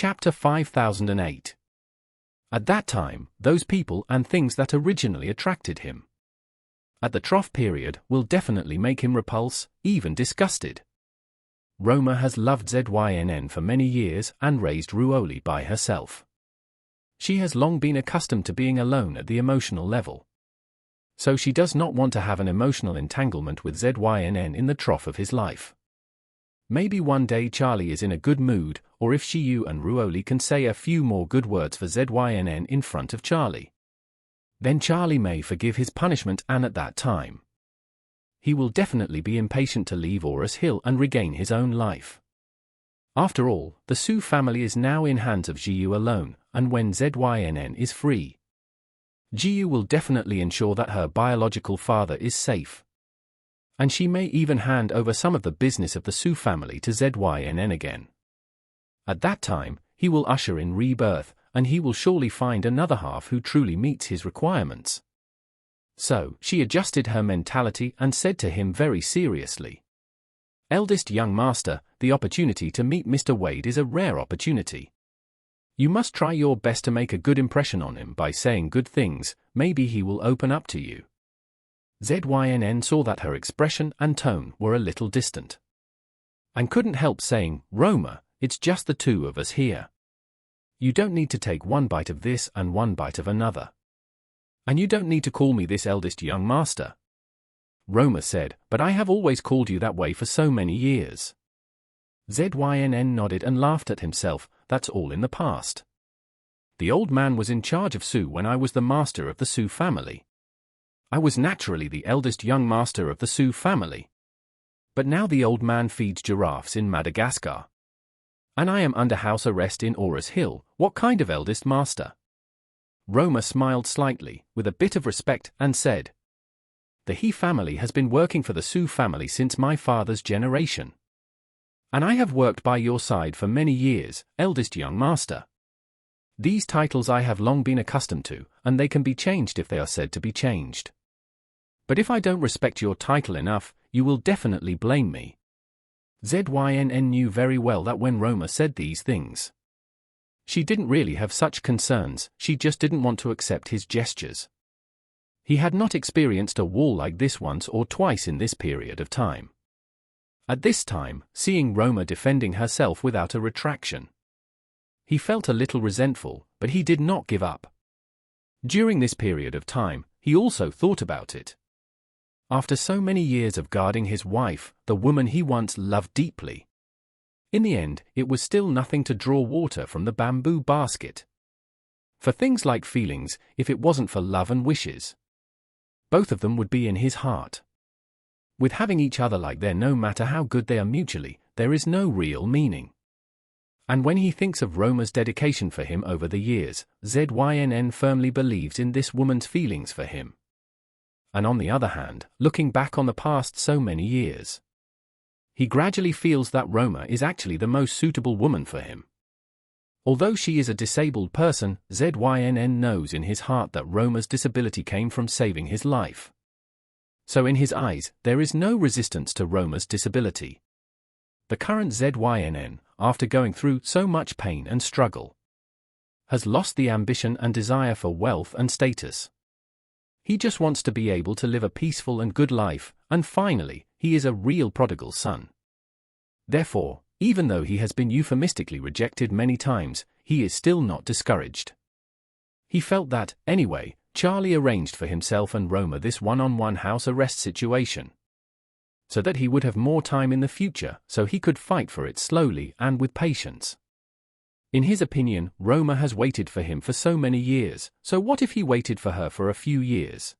Chapter 5008. At that time, those people and things that originally attracted him at the trough period will definitely make him repulse, even disgusted. Roma has loved Zynn for many years and raised Ruoli by herself. She has long been accustomed to being alone at the emotional level. So she does not want to have an emotional entanglement with Zynn in the trough of his life. Maybe one day Charlie is in a good mood, or if Shiyu and Ruoli can say a few more good words for Zynn in front of Charlie. Then Charlie may forgive his punishment, and at that time, he will definitely be impatient to leave Aurus Hill and regain his own life. After all, the Su family is now in hands of Jiyu alone, and when Zynn is free, Jiyu will definitely ensure that her biological father is safe. And she may even hand over some of the business of the Su family to Zynn again. At that time, he will usher in rebirth, and he will surely find another half who truly meets his requirements. So, she adjusted her mentality and said to him very seriously, "Eldest young master, the opportunity to meet Mr. Wade is a rare opportunity. You must try your best to make a good impression on him by saying good things, maybe he will open up to you." Zynn saw that her expression and tone were a little distant, and couldn't help saying, "Roma, it's just the two of us here. You don't need to take one bite of this and one bite of another. And you don't need to call me this eldest young master." Roma said, "But I have always called you that way for so many years." Zynn nodded and laughed at himself. "That's all in the past. The old man was in charge of Su when I was the master of the Su family. I was naturally the eldest young master of the Su family. But now the old man feeds giraffes in Madagascar. And I am under house arrest in Aurus Hill. What kind of eldest master?" Roma smiled slightly, with a bit of respect, and said, "The He family has been working for the Su family since my father's generation. And I have worked by your side for many years, eldest young master. These titles I have long been accustomed to, and they can be changed if they are said to be changed. But if I don't respect your title enough, you will definitely blame me." Zynn knew very well that when Roma said these things, she didn't really have such concerns, she just didn't want to accept his gestures. He had not experienced a wall like this once or twice in this period of time. At this time, seeing Roma defending herself without a retraction, he felt a little resentful, but he did not give up. During this period of time, he also thought about it. After so many years of guarding his wife, the woman he once loved deeply, in the end, it was still nothing to draw water from the bamboo basket. For things like feelings, if it wasn't for love and wishes, both of them would be in his heart. With having each other like there, no matter how good they are mutually, there is no real meaning. And when he thinks of Roma's dedication for him over the years, Zynn firmly believes in this woman's feelings for him. And on the other hand, looking back on the past so many years, he gradually feels that Roma is actually the most suitable woman for him. Although she is a disabled person, Zynn knows in his heart that Roma's disability came from saving his life. So in his eyes, there is no resistance to Roma's disability. The current Zynn, after going through so much pain and struggle, has lost the ambition and desire for wealth and status. He just wants to be able to live a peaceful and good life, and finally, he is a real prodigal son. Therefore, even though he has been euphemistically rejected many times, he is still not discouraged. He felt that, anyway, Charlie arranged for himself and Roma this one-on-one house arrest situation, so that he would have more time in the future, so he could fight for it slowly and with patience. In his opinion, Roma has waited for him for so many years, so what if he waited for her for a few years?